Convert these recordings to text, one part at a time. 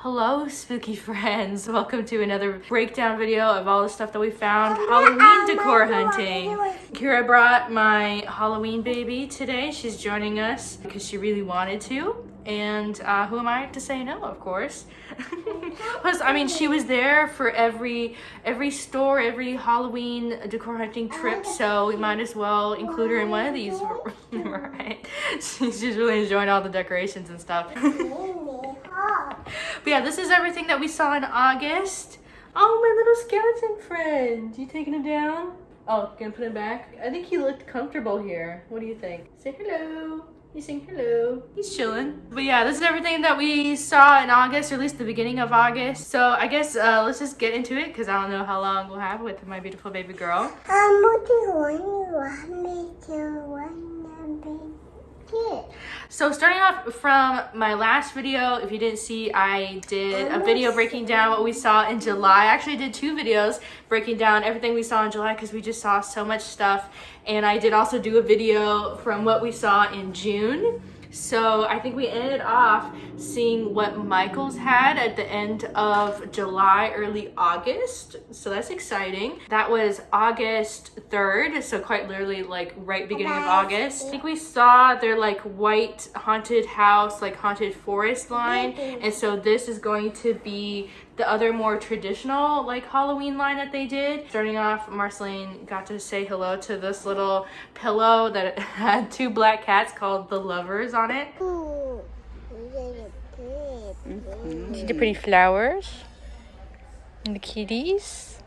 Hello, spooky friends. Welcome to another breakdown video of all the stuff that we found Halloween decor hunting. Here I brought my Halloween baby today. She's joining us because she really wanted to. And who am I to say no, of course. Plus, I mean, she was there for every store, every Halloween decor hunting trip, so we might as well include her in one of these, right? She's just really enjoying all the decorations and stuff. But yeah, this is everything that we saw in August. Oh, my little skeleton friend. You taking him down? Oh, gonna put him back? I think he looked comfortable here. What do you think? Say hello. He's saying hello. He's chilling. But yeah, this is everything that we saw in August, or at least the beginning of August. So I guess let's just get into it because I don't know how long we'll have with my beautiful baby girl. So starting off from my last video, if you didn't see, I did a video breaking down what we saw in July. I actually did 2 videos breaking down everything we saw in July because we just saw so much stuff. And I did also do a video from what we saw in June. So I think we ended off seeing what Michael's had at the end of July, early August. So that's exciting. That was August 3rd, so quite literally like right beginning of August. I think we saw their like white haunted house, like haunted forest line. And so this is going to be the other more traditional like Halloween line that they did. Starting off, Marceline got to say hello to this little pillow that had 2 black cats called the Lovers on it. See the pretty flowers and the kitties.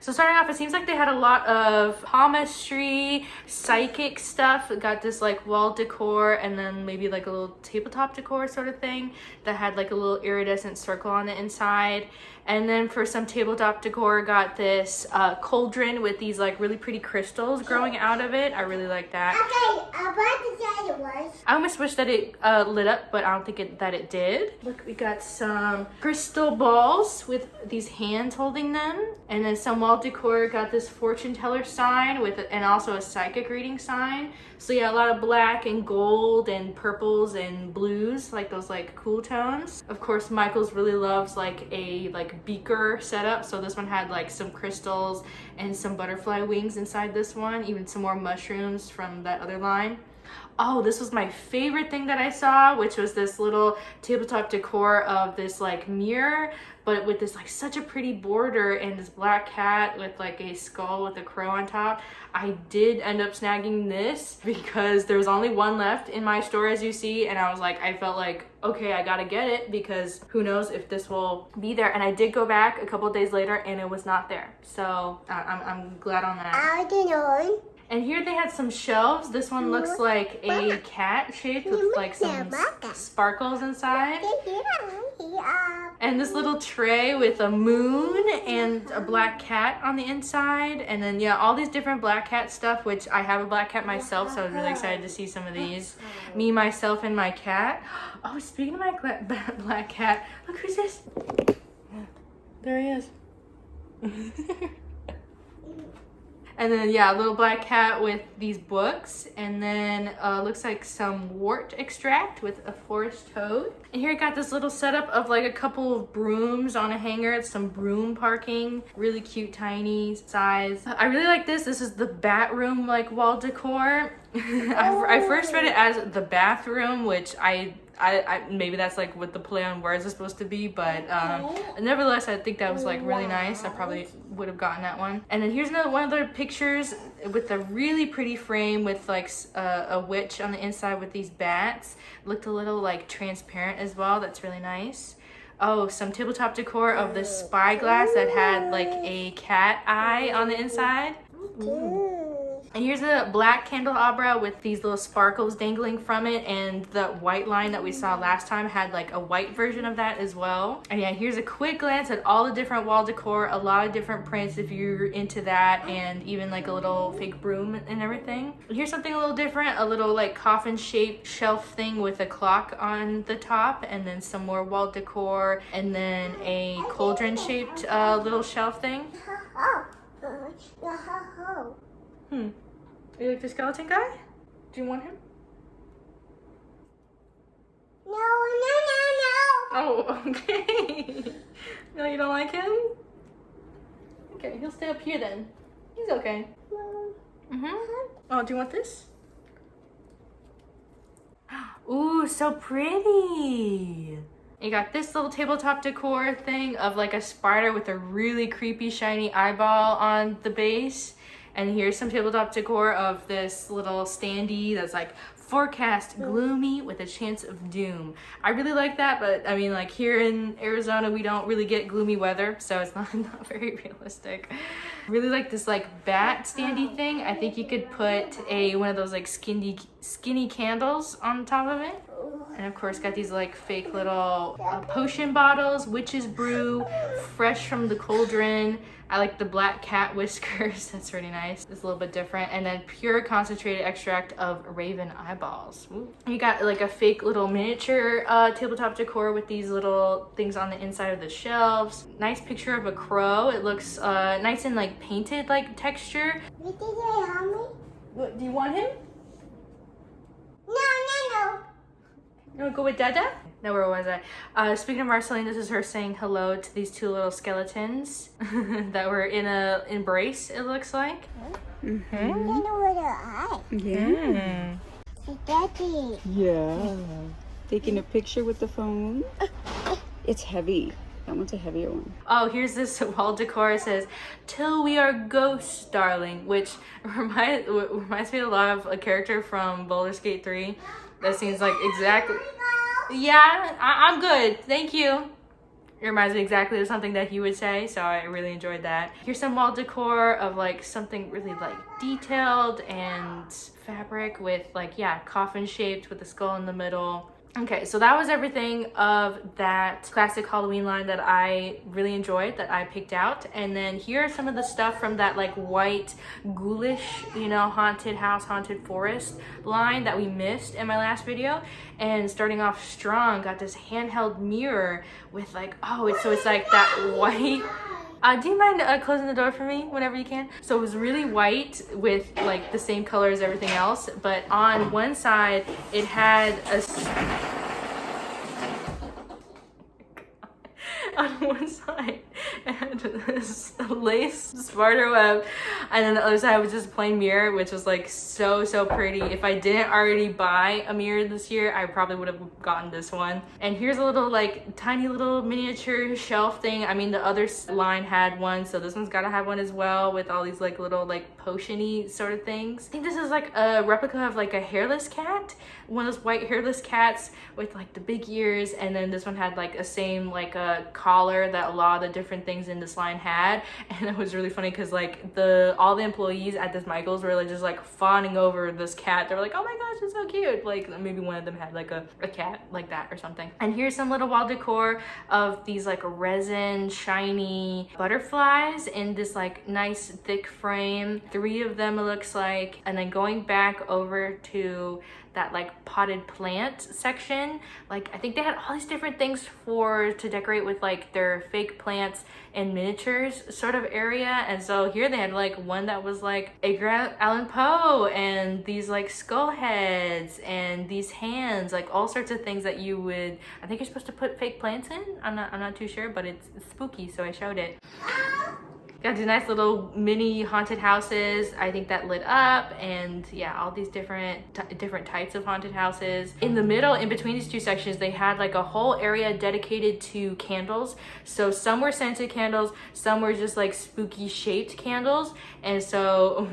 So starting off, it seems like they had a lot of palmistry, psychic stuff. It got this like wall decor and then maybe like a little tabletop decor sort of thing that had like a little iridescent circle on the inside. And then for some tabletop decor, got this cauldron with these like really pretty crystals growing out of it. I really like that. I almost wish that it lit up, but I don't think that it did. Look, we got some crystal balls with these hands holding them. And then some wall decor got this fortune teller sign with and also a psychic reading sign. So yeah, a lot of black and gold and purples and blues, like those like cool tones. Of course, Michael's really loves like a beaker setup. So this one had like some crystals and some butterfly wings inside this one, even some more mushrooms from that other line. Oh, this was my favorite thing that I saw, which was this little tabletop decor of this like mirror, but with this like such a pretty border and this black cat with like a skull with a crow on top. I did end up snagging this because there was only one left in my store, as you see, and I was like, I felt like, okay, I gotta get it because who knows if this will be there. And I did go back a couple of days later and it was not there. So I'm glad on that. And here they had some shelves. This one looks like a cat shaped with like some sparkles inside. And this little tray with a moon and a black cat on the inside. And then yeah, all these different black cat stuff, which I have a black cat myself, so I was really excited to see some of these. Me, myself, and my cat. Oh, speaking of my black cat, look who's this. There he is. And then yeah, a little black cat with these books, and then looks like some wart extract with a forest toad. And here I got this little setup of like a couple of brooms on a hanger. It's some broom parking, really cute tiny size. I really like this. This is the bat room like wall decor. I first read it as the bathroom, which I maybe that's like what the play on words is supposed to be, but nevertheless, I think that was like really nice. I probably would have gotten that one. And then here's another one of their pictures with a really pretty frame with like a witch on the inside with these bats. Looked a little like transparent as well. That's really nice. Oh, some tabletop decor of this spyglass that had like a cat eye on the inside. Ooh. And here's a black candelabra with these little sparkles dangling from it, and the white line that we saw last time had like a white version of that as well. And yeah, here's a quick glance at all the different wall decor, a lot of different prints if you're into that, and even like a little fake broom and everything. And here's something a little different, a little like coffin shaped shelf thing with a clock on the top, and then some more wall decor, and then a cauldron shaped little shelf thing. You like the skeleton guy? Do you want him? Oh, okay. No, you don't like him? Okay, he'll stay up here then. He's okay. Oh, do you want this? Ooh, so pretty. You got this little tabletop decor thing of like a spider with a really creepy shiny eyeball on the base. And here's some tabletop decor of this little standee that's like forecast gloomy with a chance of doom. I really like that, but I mean, like here in Arizona, we don't really get gloomy weather, so it's not very realistic. Really like this like bat standee thing. I think you could put one of those like skinny candles on top of it. And of course got these like fake little potion bottles, witch's brew, fresh from the cauldron. I like the black cat whiskers, that's really nice. It's a little bit different. And then pure concentrated extract of raven eyeballs. Ooh. You got like a fake little miniature tabletop decor with these little things on the inside of the shelves. Nice picture of a crow. It looks nice and like painted like texture. What, Do you want him? No. You wanna go with Dada? No, where was I? Speaking of Marceline, this is her saying hello to these two little skeletons that were in a embrace, it looks like. Yeah. Daddy. Yeah. Taking a picture with the phone. It's heavy. That one's a heavier one. Oh, here's this wall decor. It says, "Till we are ghosts, darling," which reminds me a lot of a character from Baldur's Gate 3. That seems like exactly... Yeah, I'm good. Thank you. It reminds me exactly of something that he would say, so I really enjoyed that. Here's some wall decor of like something really like detailed and fabric with like, yeah, coffin shaped with a skull in the middle. Okay, so that was everything of that classic Halloween line that I really enjoyed, that I picked out. And then here are some of the stuff from that like white ghoulish, you know, haunted house, haunted forest line that we missed in my last video. And starting off strong, got this handheld mirror with like, it's like that white... do you mind closing the door for me whenever you can? So it was really white with like the same color as everything else, but on one side it had on one side it had this lace spider web, and then the other side was just plain mirror, which was like so pretty. If I didn't already buy a mirror this year, I probably would have gotten this one. And here's a little like tiny little miniature shelf thing. I mean, the other line had one, so this one's gotta have one as well, with all these like little like potion-y sort of things. I think this is like a replica of like a hairless cat, one of those white hairless cats with like the big ears, and then this one had like a same like a collar that a lot of the different things in this line had. And it was really funny because like all the employees at this Michael's were like just like fawning over this cat. They were like, oh my gosh, it's so cute. Like maybe one of them had like a cat like that or something. And here's some little wall decor of these like resin shiny butterflies in this like nice thick frame. 3 of them it looks like. And then going back over to that like potted plant section, like I think they had all these different things to decorate with like their fake plants and miniatures sort of area. And so here they had like one that was like Edgar Allan Poe, and these like skull heads and these hands, like all sorts of things that you would, I think you're supposed to put fake plants in. I'm not too sure, but it's spooky, so I showed it. Got these nice little mini haunted houses, I think that lit up, and yeah, all these different types of haunted houses. In the middle, in between these two sections, they had like a whole area dedicated to candles. So some were scented candles, some were just like spooky shaped candles. And so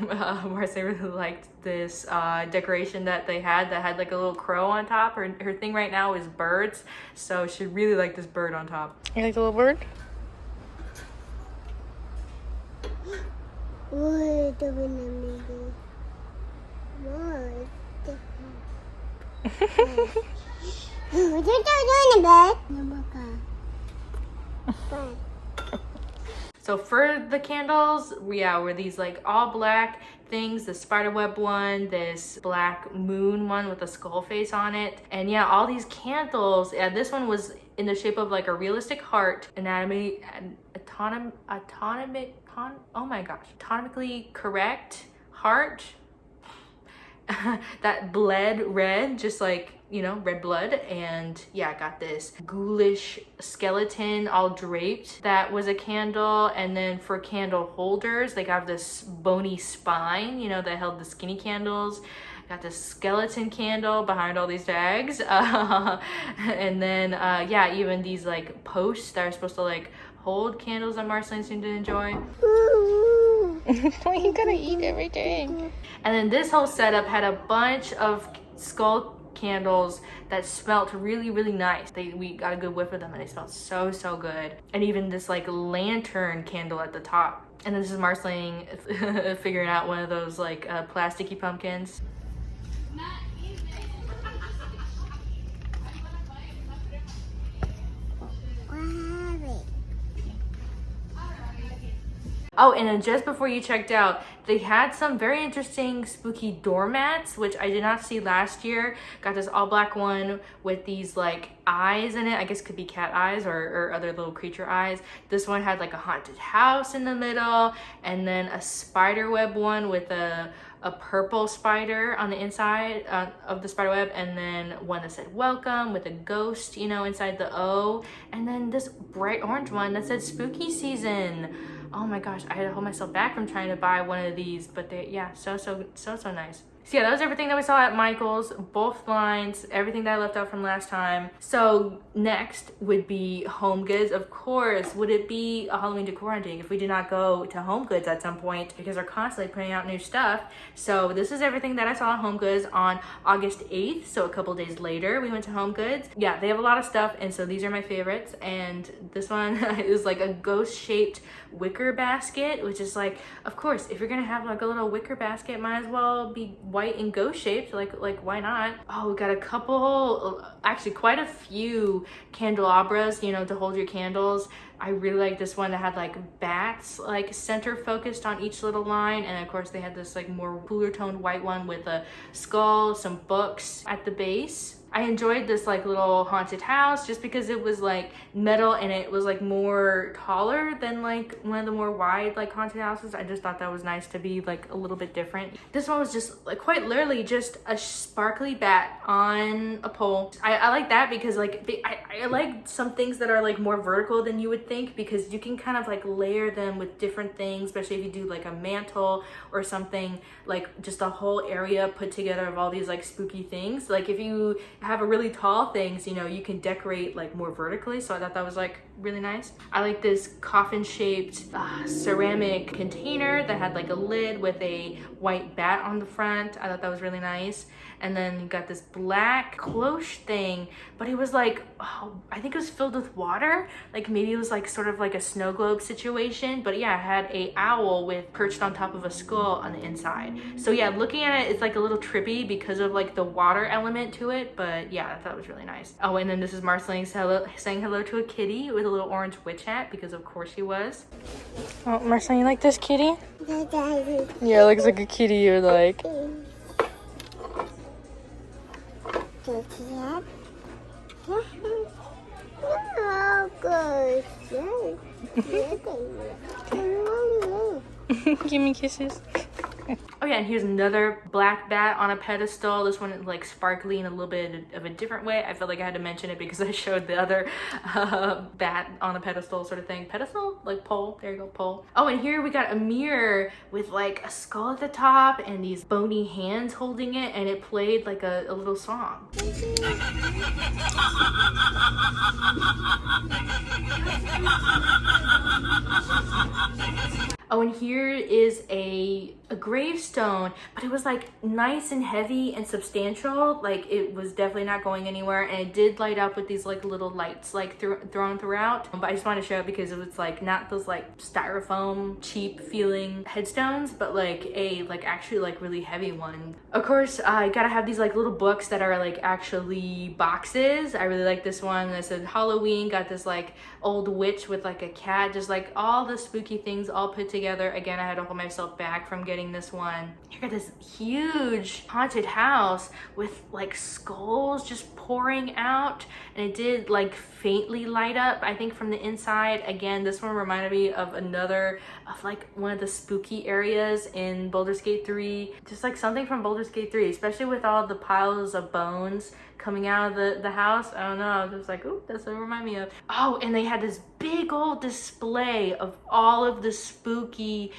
Marcy really liked this decoration that they had that had like a little crow on top. Her thing right now is birds, so she really liked this bird on top. You like the little bird? What So for the candles, were these like all black things, the spiderweb one, this black moon one with a skull face on it, and yeah, all these candles. Yeah, this one was in the shape of like a realistic heart, anatomically correct heart. that bled red, just like, you know, red blood. And yeah, I got this ghoulish skeleton all draped that was a candle. And then for candle holders, they got this bony spine, you know, that held the skinny candles. Got this skeleton candle behind all these tags. And then yeah, even these like posts that are supposed to like hold candles that Marceline seemed to enjoy. Why are you gonna eat everything? And then this whole setup had a bunch of skull candles that smelled really, really nice. We got a good whiff of them and they smelled so, so good. And even this like lantern candle at the top. And this is Marceline figuring out one of those like plasticky pumpkins. Oh, and then just before you checked out, they had some very interesting spooky doormats, which I did not see last year. Got this all black one with these like eyes in it. I guess could be cat eyes or other little creature eyes. This one had like a haunted house in the middle, and then a spider web one with a purple spider on the inside of the spider web, and then one that said welcome with a ghost, you know, inside the O, and then this bright orange one that said spooky season. Oh my gosh, I had to hold myself back from trying to buy one of these, but they, yeah, so nice. So yeah, that was everything that we saw at Michael's, both lines, everything that I left out from last time. So next would be HomeGoods. Of course, would it be a Halloween decor hunting if we did not go to HomeGoods at some point, because they're constantly putting out new stuff. So this is everything that I saw at HomeGoods on August 8th. So a couple days later, we went to HomeGoods. Yeah, they have a lot of stuff, and so these are my favorites. And this one is like a ghost-shaped wicker basket, which is like, of course, if you're gonna have like a little wicker basket, might as well be white and ghost shaped, like why not? Oh, we got a couple, actually quite a few candelabras, you know, to hold your candles. I really like this one that had like bats like center focused on each little line, and of course they had this like more cooler toned white one with a skull, some books at the base. I enjoyed this like little haunted house just because it was like metal and it was like more taller than like one of the more wide like haunted houses. I just thought that was nice to be like a little bit different. This one was just like quite literally just a sparkly bat on a pole. I like that because like I like some things that are like more vertical than you would think, because you can kind of like layer them with different things, especially if you do like a mantle or something, like just a whole area put together of all these like spooky things. Like if you have a really tall things, you know, you can decorate like more vertically. So I thought that was like really nice. I like this coffin shaped ceramic container that had like a lid with a white bat on the front. I thought that was really nice. And then you got this black cloche thing, but it was like, oh, I think it was filled with water. Like maybe it was like sort of like a snow globe situation, but yeah, it had a owl with perched on top of a skull on the inside. So yeah, looking at it, it's like a little trippy because of like the water element to it, but yeah, I thought it was really nice. Oh, and then this is Marceline saying hello to a kitty with a little orange witch hat, because of course she was. Oh, Marceline, you like this kitty? Yeah, it looks like a kitty you're like. Give me kisses. Oh yeah, and here's another black bat on a pedestal. This one is like sparkly in a little bit of a different way. I felt like I had to mention it because I showed the other bat on a pedestal sort of thing. Pedestal? Like pole. There you go, pole. Oh, and here we got a mirror with like a skull at the top and these bony hands holding it, and it played like a little song. Oh, and here is a gravestone, but it was like nice and heavy and substantial. Like it was definitely not going anywhere, and it did light up with these like little lights like thrown throughout. But I just wanted to show it because it was like not those like styrofoam cheap feeling headstones, but like a actually like really heavy one. Of course, I gotta have these like little books that are like actually boxes. I really like this one that said Halloween. Got this like old witch with like a cat, just like all the spooky things all put together together. Again, I had to hold myself back from getting this one. You got this huge haunted house with like skulls just pouring out, and it did like faintly light up, I think, from the inside. Again, this one reminded me of like one of the spooky areas in Baldur's Gate 3. Just like something from Baldur's Gate 3, especially with all the piles of bones coming out of the house. I don't know, I was just like, oh, that's what it reminded me of. Oh, and they had this big old display of all of the spooky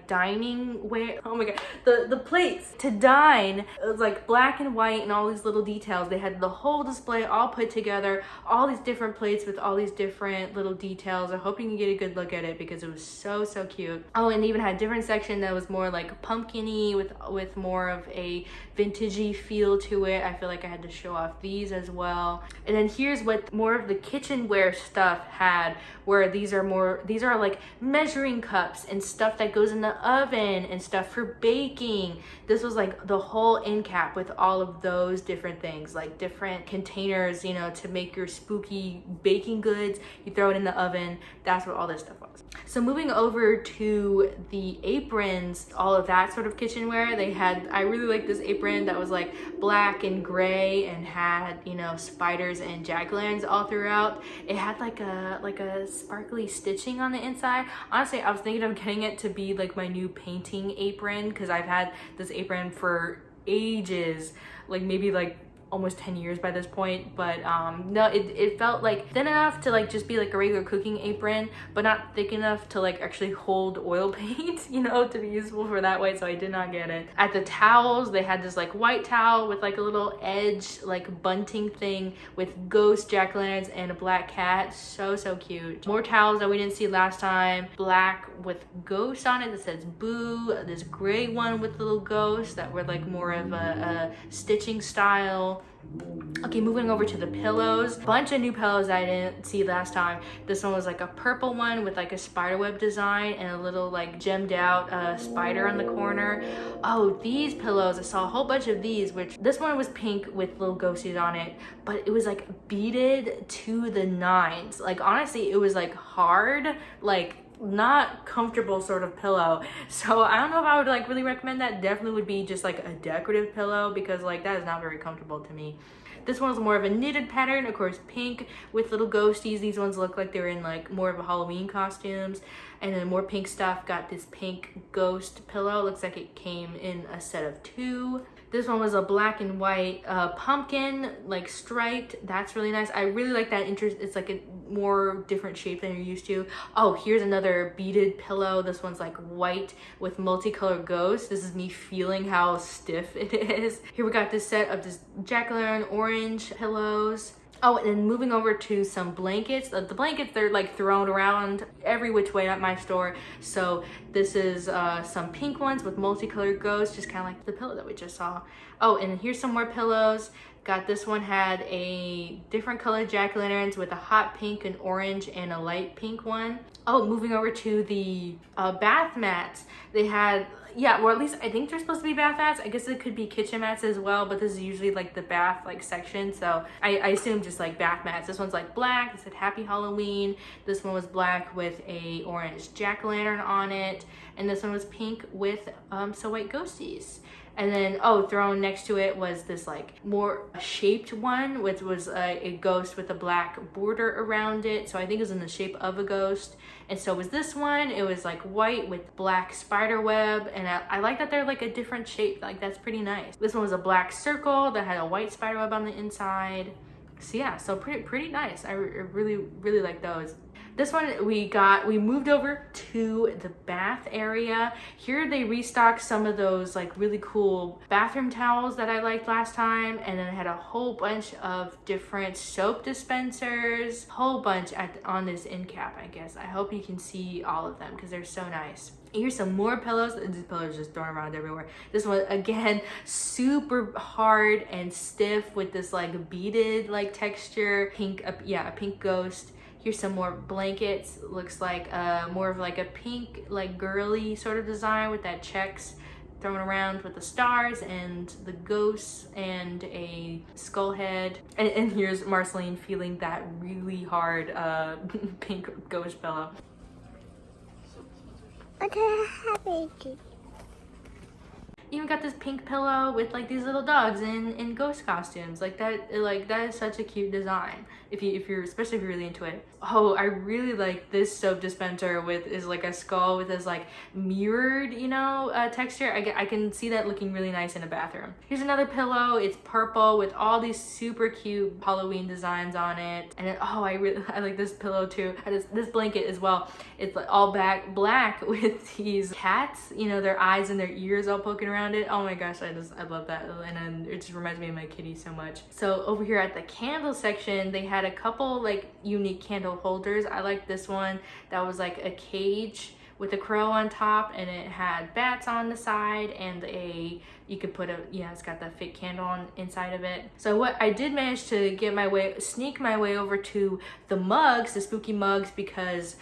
dining ware. Oh my god, the plates to dine. It was like black and white and all these little details. They had the whole display all put together, all these different plates with all these different little details. I hope you can get a good look at it because it was so cute. Oh, and they even had a different section that was more like pumpkin-y with more of a vintagey feel to it. I feel like I had to show off these as well. And then here's what more of the kitchenware stuff had, where these are like measuring cups and stuff that goes in the oven and stuff for baking. This was like the whole end cap with all of those different things, like different containers, you know, to make your spooky baking goods. You throw it in the oven. That's what all this stuff was. So moving over to the aprons, all of that sort of kitchenware, they had, I really like this apron that was like black and gray and had, you know, spiders and jack-o'-lanterns all throughout. It had like a sparkly stitching on the inside. Honestly, I was thinking of getting it to be like my new painting apron, because I've had this apron for ages, like maybe like almost 10 years by this point. But no, it felt like thin enough to like just be like a regular cooking apron, but not thick enough to like actually hold oil paint, you know, to be useful for that way. So I did not get it. At the towels, they had this like white towel with like a little edge like bunting thing with ghost jack-o'-lanterns and a black cat. So cute. More towels that we didn't see last time. Black with ghost on it that says boo. This gray one with little ghosts that were like more of a stitching style. Okay, moving over to the pillows. Bunch of new pillows I didn't see last time. This one was like a purple one with like a spiderweb design and a little like gemmed out spider on the corner. Oh, these pillows, I saw a whole bunch of these, which this one was pink with little ghosties on it, but it was like beaded to the nines. Like honestly, it was like hard, like not comfortable sort of pillow. So I don't know if I would like really recommend that. Definitely would be just like a decorative pillow, because like that is not very comfortable to me. This one was more of a knitted pattern, of course, pink with little ghosties. These ones look like they were in like more of a Halloween costumes. And then more pink stuff. Got this pink ghost pillow. Looks like it came in a set of 2. This one was a black and white pumpkin, like striped. That's really nice. I really like that interest. It's like a more different shape than you're used to. Oh, here's another beaded pillow. This one's like white with multicolored ghosts. This is me feeling how stiff it is. Here we got this set of this jack-o'-lantern orange pillows. Oh, and then moving over to some blankets. The blankets, they're like thrown around every which way at my store. So this is some pink ones with multicolored ghosts, just kind of like the pillow that we just saw. Oh, and here's some more pillows. Got this one had a different colored jack-o'-lanterns with a hot pink and orange and a light pink one. Oh, moving over to the bath mats. They had, yeah, or at least I think they're supposed to be bath mats. I guess it could be kitchen mats as well, but this is usually like the bath like section. So I assume just like bath mats. This one's like black. It said Happy Halloween. This one was black with a orange jack-o'-lantern on it. And this one was pink with some white ghosties. And then, oh, thrown next to it was this like more shaped one, which was a ghost with a black border around it. So I think it was in the shape of a ghost. And so was this one. It was like white with black spider web. And I like that they're like a different shape. Like that's pretty nice. This one was a black circle that had a white spider web on the inside. So yeah, so pretty nice. I really like those. This one we moved over to the bath area. Here they restocked some of those like really cool bathroom towels that I liked last time. And then it had a whole bunch of different soap dispensers, whole bunch on this end cap, I guess. I hope you can see all of them because they're so nice. Here's some more pillows. These pillows just thrown around everywhere. This one, again, super hard and stiff with this like beaded like texture. Pink, yeah, a pink ghost. Here's some more blankets. Looks like more of like a pink, like girly sort of design with that checks thrown around with the stars and the ghosts and a skull head. And here's Marceline feeling that really hard pink ghost pillow. Okay, happy. Even got this pink pillow with like these little dogs in ghost costumes. Like that is such a cute design. If you're especially if you're really into it. Oh, I really like this soap dispenser is like a skull with this like mirrored, you know, texture. I can see that looking really nice in a bathroom. Here's another pillow. It's purple with all these super cute Halloween designs on it. And I like this pillow too. And this blanket as well. It's like all black with these cats, you know, their eyes and their ears all poking around it. Oh my gosh, I love that. And then it just reminds me of my kitty so much. So over here at the candle section, they had a couple like unique candle holders. I like this one that was like a cage with a crow on top, and it had bats on the side, and you could put it's got that fake candle on inside of it. So what I did manage to sneak my way over to the mugs, the spooky mugs, because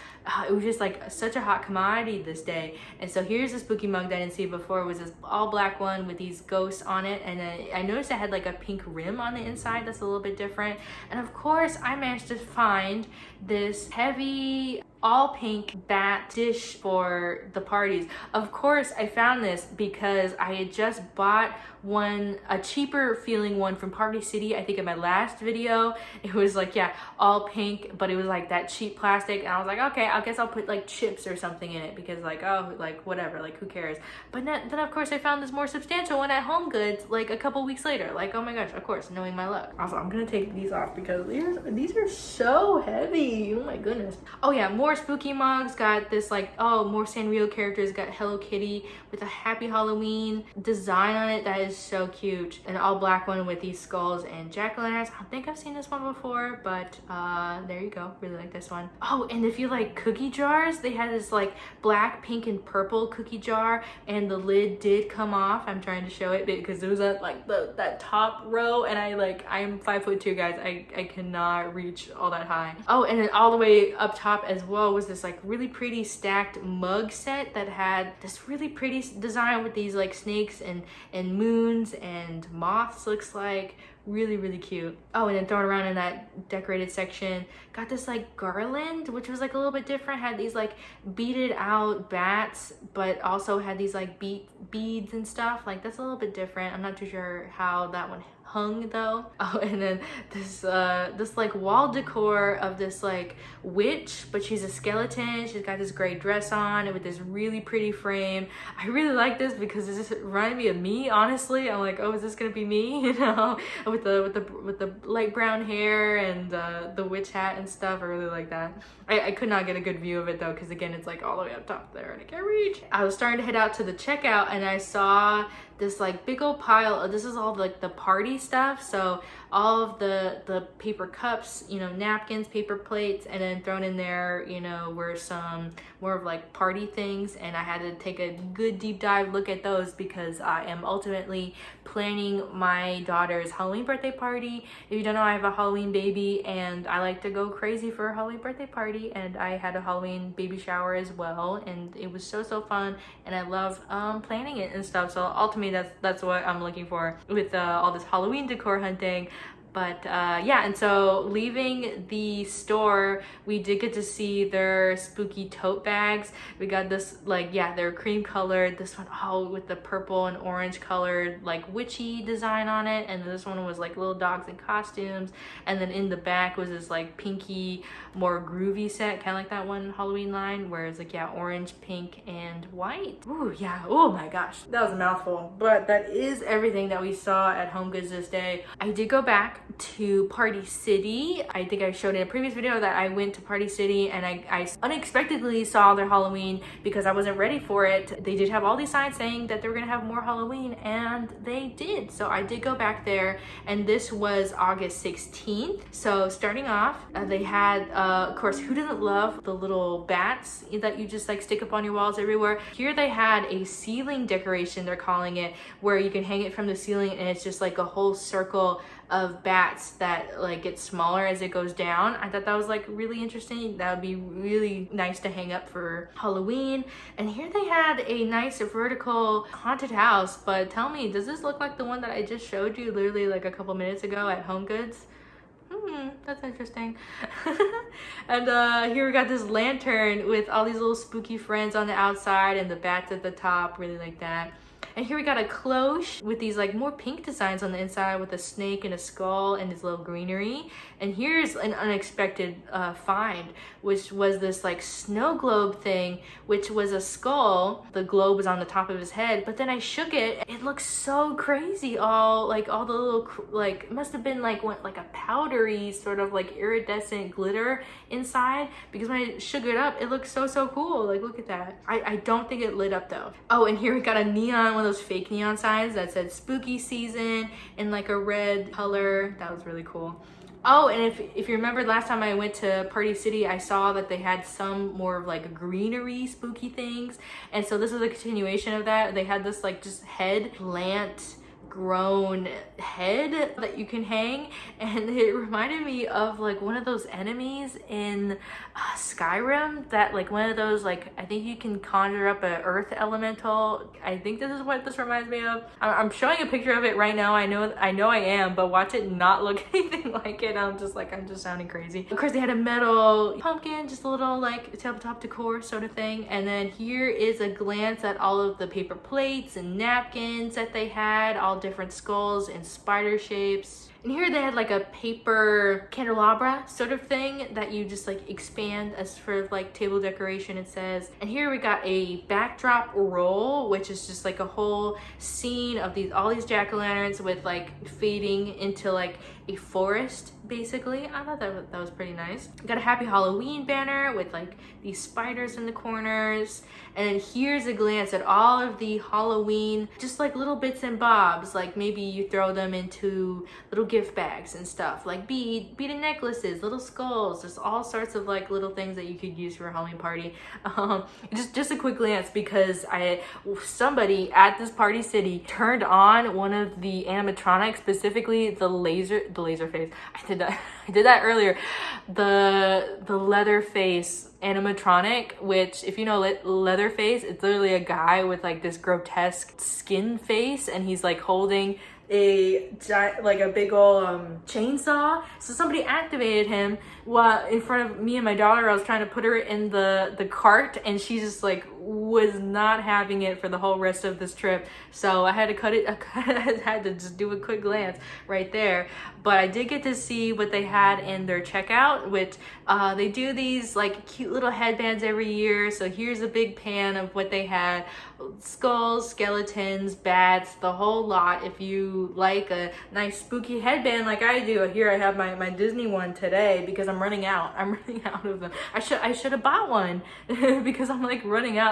it was just like such a hot commodity this day. And so here's the spooky mug that I didn't see before. It was this all black one with these ghosts on it, and I noticed it had like a pink rim on the inside that's a little bit different. And of course I managed to find this heavy all pink bat dish for the parties. Of course I found this because I had just bought a cheaper feeling one from Party City, I think in my last video. It was like, yeah, all pink, but it was like that cheap plastic, and I was like, okay, I guess I'll put like chips or something in it, because like, oh, like whatever, like who cares. But then of course I found this more substantial one at HomeGoods like a couple weeks later. Like, oh my gosh, of course, knowing my luck. Also, I'm gonna take these off because these are so heavy. Oh my goodness. Oh yeah, more spooky mugs. Got this like, oh, more Sanrio characters. Got Hello Kitty with a Happy Halloween design on it that is so cute. An all black one with these skulls and jack-o'-lanterns. I don't think I've seen this one before, but there you go. Really like this one. Oh, and if you like cookie jars, they had this like black, pink, and purple cookie jar, and the lid did come off. I'm trying to show it because it was at like that top row, and I'm 5'2", guys. I cannot reach all that high. Oh, and then all the way up top as well was this like really pretty stacked mug set that had this really pretty design with these like snakes and moons and moths. Looks like really cute. Oh, and then thrown around in that decorated section, got this like garland, which was like a little bit different. Had these like beaded out bats, but also had these like beads and stuff. Like, that's a little bit different. I'm not too sure how that one hung though. Oh, and then this like wall decor of this like witch, but she's a skeleton. She's got this gray dress on and with this really pretty frame. I really like this because it just reminded me of me, honestly. I'm like, oh, is this gonna be me? You know, with the light brown hair and the witch hat and stuff. I really like that. I could not get a good view of it though, because again, it's like all the way up top there and I can't reach. I was starting to head out to the checkout and I saw this like big old pile of, this is all like the party stuff. So all of the paper cups, you know, napkins, paper plates, and then thrown in there, you know, were some more of like party things. And I had to take a good deep dive look at those because I am ultimately planning my daughter's Halloween birthday party. If you don't know, I have a Halloween baby and I like to go crazy for a Halloween birthday party, and I had a Halloween baby shower as well, and it was so fun, and I love planning it and stuff. So ultimately that's what I'm looking for with all this Halloween decor hunting. But yeah, and so leaving the store, we did get to see their spooky tote bags. We got this, like, yeah, they're cream colored. This one, oh, with the purple and orange colored, like, witchy design on it. And this one was like little dogs in costumes. And then in the back was this like pinky, more groovy set, kind of like that one Halloween line, where it's like, yeah, orange, pink, and white. Ooh, yeah, oh my gosh, that was a mouthful. But that is everything that we saw at HomeGoods this day. I did go back to Party City. I think I showed in a previous video that I went to Party City and I unexpectedly saw their Halloween because I wasn't ready for it. They did have all these signs saying that they were gonna have more Halloween, and they did. So I did go back there, and this was August 16th. So starting off, they had, of course, who doesn't love the little bats that you just like stick up on your walls everywhere? Here they had a ceiling decoration, they're calling it, where you can hang it from the ceiling and it's just like a whole circle of bats that like get smaller as it goes down. I thought that was like really interesting. That would be really nice to hang up for Halloween. And here they had a nice vertical haunted house, but tell me, does this look like the one that I just showed you literally like a couple minutes ago at HomeGoods? That's interesting. And here we got this lantern with all these little spooky friends on the outside and the bats at the top. Really like that. And here we got a cloche with these like more pink designs on the inside with a snake and a skull and this little greenery. And here's an unexpected find, which was this like snow globe thing, which was a skull. The globe was on the top of his head, but then I shook it. It looks so crazy. All the little like, it must have been like a powdery sort of like iridescent glitter inside, because when I shook it up, it looks so cool. Like, look at that. I don't think it lit up though. Oh, and here we got a neon, one of those fake neon signs that said spooky season in like a red color. That was really cool. Oh, and if you remember last time I went to Party City, I saw that they had some more of like greenery spooky things. And so this is a continuation of that. They had this like just head plant grown head that you can hang, and it reminded me of like one of those enemies in Skyrim, that like one of those, like, I think you can conjure up an earth elemental. I think this is what this reminds me of. I'm showing a picture of it right now. I know I am, but watch it not look anything like it. I'm just sounding crazy. Of course, they had a metal pumpkin, just a little like tabletop decor sort of thing. And then here is a glance at all of the paper plates and napkins that they had, all different skulls and spider shapes. And here they had like a paper candelabra sort of thing that you just like expand as for like table decoration, it says. And here we got a backdrop roll, which is just like a whole scene of all these jack-o'-lanterns with like fading into like a forest basically. I thought that was pretty nice. Got a happy Halloween banner with like these spiders in the corners. And then here's a glance at all of the Halloween, just like little bits and bobs. Like maybe you throw them into little gift bags and stuff, like beaded necklaces, little skulls. There's all sorts of like little things that you could use for a Halloween party. Just a quick glance, because somebody at this Party City turned on one of the animatronics, specifically the laser face. I did that earlier. The Leatherface animatronic, which, if you know Leatherface, it's literally a guy with like this grotesque skin face, and he's like holding a big old chainsaw. So somebody activated him while in front of me and my daughter. I was trying to put her in the cart, and she just like was not having it for the whole rest of this trip. So I had to cut it. I had to just do a quick glance right there. But I did get to see what they had in their checkout, which they do these like cute little headbands every year. So here's a big pan of what they had: skulls, skeletons, bats, the whole lot. If you like a nice spooky headband like I do, here I have my Disney one today, because I'm running out of them. I should have bought one because I'm like running out.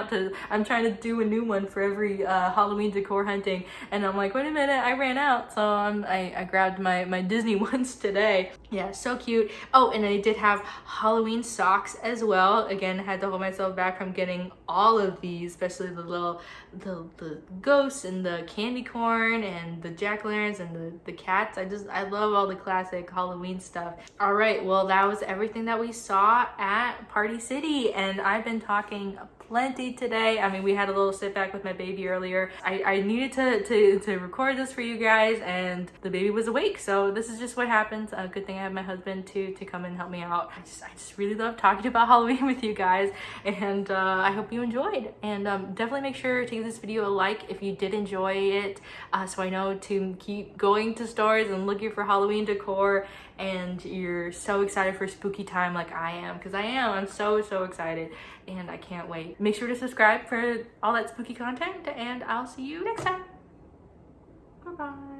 I'm trying to do a new one for every Halloween decor hunting, and I'm like, wait a minute, I ran out. So I grabbed my Disney ones today. Yeah, so cute. Oh, and I did have Halloween socks as well. Again, I had to hold myself back from getting all of these, especially the ghosts and the candy corn and the jack-o'-lanterns and the cats. I love all the classic Halloween stuff. All right, well, that was everything that we saw at Party City, and I've been talking plenty today. I mean, we had a little sit back with my baby earlier. I needed to record this for you guys, and the baby was awake, so this is just what happens. A good thing I have my husband to come and help me out. I just really love talking about Halloween with you guys, and I hope you enjoyed. And definitely make sure to give this video a like if you did enjoy it, so I know to keep going to stores and looking for Halloween decor, and you're so excited for spooky time like I am, because I am. I'm so excited, and I can't wait. Make sure to subscribe for all that spooky content, and I'll see you next time. Bye-bye.